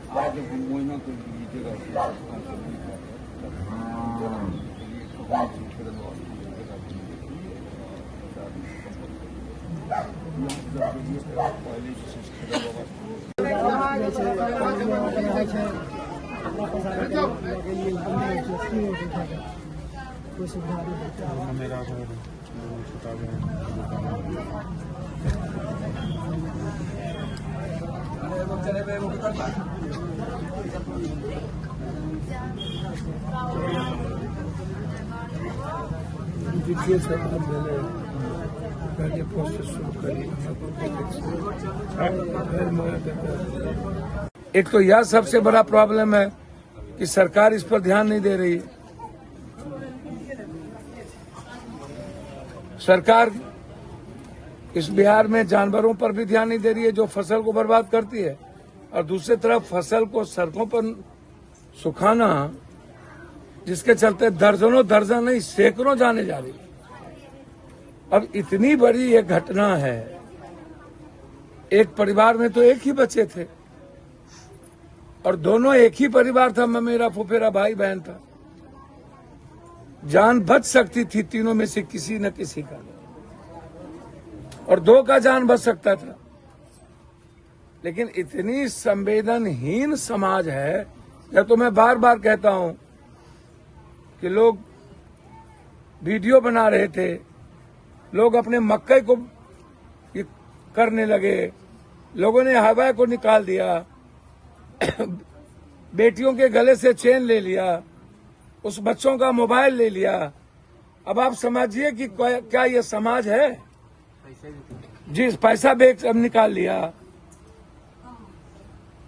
आज महीना को जगह मेरा पहले प्रोसेस शुरू करिए। एक तो यह सबसे बड़ा प्रॉब्लम है कि सरकार इस पर ध्यान नहीं दे रही है। सरकार इस बिहार में जानवरों पर भी ध्यान नहीं दे रही है जो फसल को बर्बाद करती है, और दूसरी तरफ फसल को सड़कों पर सुखाना, जिसके चलते दर्जन नहीं सैकड़ों जाने जा रही। अब इतनी बड़ी एक घटना है, एक परिवार में तो एक ही बच्चे थे और दोनों एक ही परिवार था, मेरा फुफेरा भाई बहन था। जान बच सकती थी तीनों में से किसी न किसी का, और दो का जान बच सकता था। लेकिन इतनी संवेदनहीन समाज है, या तो मैं बार बार कहता हूं कि लोग वीडियो बना रहे थे, लोग अपने मक्के को करने लगे, लोगों ने हवा को निकाल दिया, बेटियों के गले से चेन ले लिया, उस बच्चों का मोबाइल ले लिया। अब आप समझिए कि क्या ये समाज है? जिस पैसा बेच अब निकाल लिया।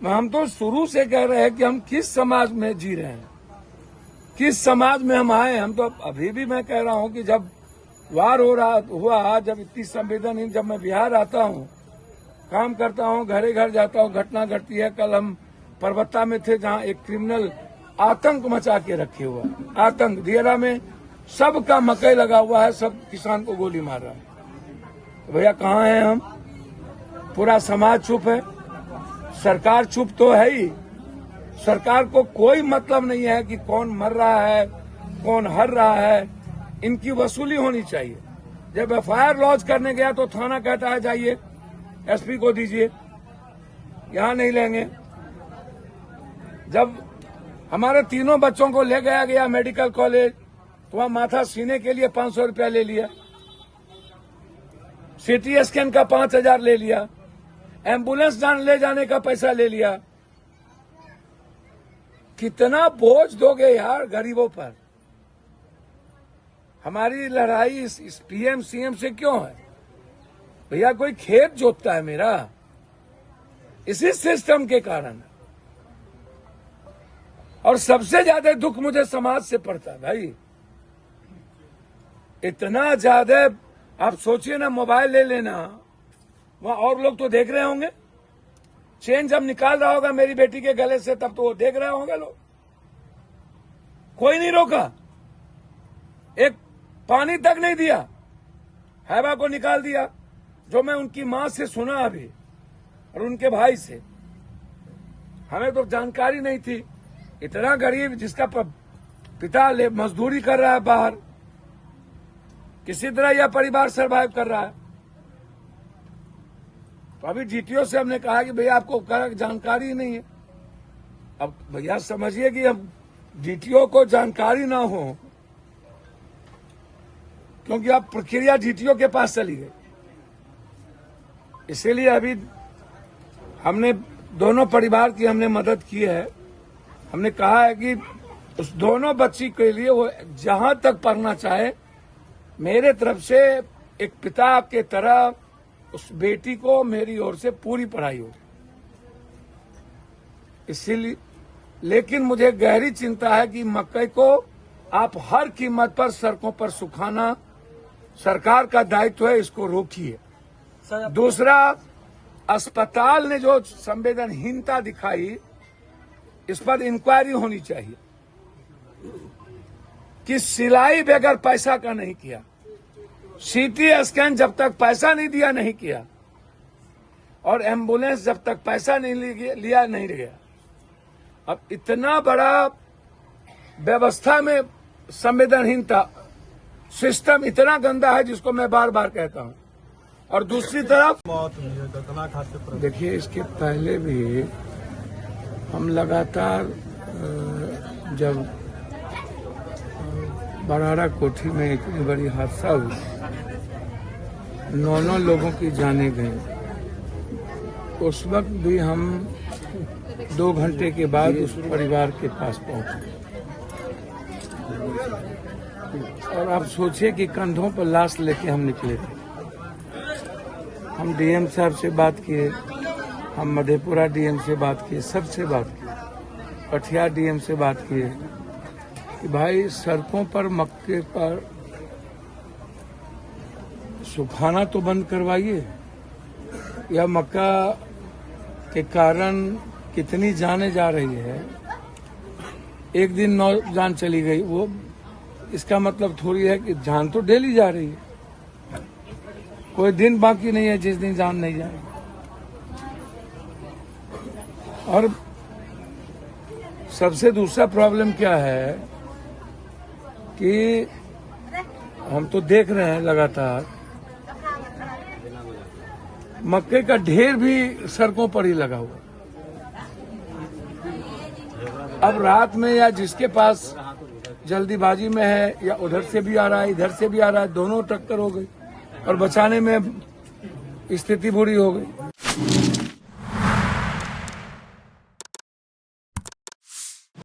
हम तो शुरू से कह रहे हैं कि हम किस समाज में जी रहे हैं, किस समाज में हम आए। हम तो अभी भी मैं कह रहा हूं कि जब वार हुआ, जब इतनी संवेदनहीन, जब मैं बिहार आता हूं, काम करता हूं, घरे घर जाता हूं, घटना घटती है। कल हम परबत्ता में थे जहां एक क्रिमिनल आतंक मचा के रखे हुआ, आतंक दियरा में सबका मकई लगा हुआ है, सब किसान को गोली मार रहा है। तो भैया कहाँ हैं हम? पूरा समाज चुप है, सरकार चुप तो है ही। सरकार को कोई मतलब नहीं है कि कौन मर रहा है, कौन हर रहा है। इनकी वसूली होनी चाहिए। जब एफआईआर लॉन्च करने गया तो थाना कहता है जाइए एसपी को दीजिए, यहां नहीं लेंगे। जब हमारे तीनों बच्चों को ले गया मेडिकल कॉलेज, तो वहां माथा सीने के लिए 500 रुपया ले लिया, सीटी स्कैन का 5000 ले लिया, एम्बुलेंस ले जाने का पैसा ले लिया। कितना बोझ दोगे यार गरीबों पर? हमारी लड़ाई इस पीएम सीएम से क्यों है? भैया कोई खेत जोतता है मेरा, इसी सिस्टम के कारण। और सबसे ज्यादा दुख मुझे समाज से पड़ता है भाई। इतना ज्यादा आप सोचिए ना, मोबाइल ले लेना, वहां और लोग तो देख रहे होंगे। चेन जब निकाल रहा होगा मेरी बेटी के गले से, तब तो वो देख रहे होंगे लोग। कोई नहीं रोका, एक पानी तक नहीं दिया, हैबा को निकाल दिया। जो मैं उनकी मां से सुना अभी और उनके भाई से, हमें तो जानकारी नहीं थी। इतना गरीब जिसका पिता मजदूरी कर रहा है बाहर, किसी तरह यह परिवार सरवाइव कर रहा है। तो अभी डीटीओ से हमने कहा कि भैया आपको जानकारी ही नहीं है। अब भैया समझिए कि अब डीटीओ को जानकारी ना हो, क्योंकि अब प्रक्रिया डीटीओ के पास चली गई। इसीलिए अभी हमने दोनों परिवार की हमने मदद की है। हमने कहा है कि उस दोनों बच्ची के लिए वो जहां तक पढ़ना चाहे, मेरे तरफ से एक पिता के तरह उस बेटी को मेरी ओर से पूरी पढ़ाई हो। इसीलिए, लेकिन मुझे गहरी चिंता है कि मकई को आप हर कीमत पर सड़कों पर सुखाना सरकार का दायित्व है, इसको रोकिए। दूसरा, अस्पताल ने जो संवेदनहीनता दिखाई, इस पर इंक्वायरी होनी चाहिए कि सिलाई बगैर पैसा का नहीं किया, सीटी स्कैन जब तक पैसा नहीं दिया नहीं किया, और एम्बुलेंस जब तक पैसा नहीं लिया नहीं गया। अब इतना बड़ा व्यवस्था में संवेदनहीनता, सिस्टम इतना गंदा है जिसको मैं बार बार कहता हूं। और दूसरी तरफ देखिए, इसके पहले भी हम लगातार जब बराड़ा कोठी में इतनी बड़ी हादसा हुई, 9 लोगों की जाने गई, उस वक्त भी हम 2 घंटे के बाद उस परिवार के पास पहुंचे। और आप सोचिए कि कंधों पर लाश लेके हम निकले थे। हम डीएम साहब से बात किए, हम मधेपुरा डीएम से बात किए, सबसे बात की, कटिहार डीएम से बात किए कि भाई सड़कों पर मक्के पर सुखाना तो बंद करवाइए, या मक्का के कारण कितनी जानें जा रही है। एक दिन 9 जान चली गई, वो इसका मतलब थोड़ी है कि जान तो डेली जा रही है। कोई दिन बाकी नहीं है जिस दिन जान नहीं जाए। और सबसे दूसरा प्रॉब्लम क्या है कि हम तो देख रहे हैं लगातार मक्के का ढेर भी सड़कों पर ही लगा हुआ। अब रात में या जिसके पास जल्दीबाजी में है, या उधर से भी आ रहा है इधर से भी आ रहा है, दोनों टक्कर हो गई और बचाने में स्थिति बुरी हो गई।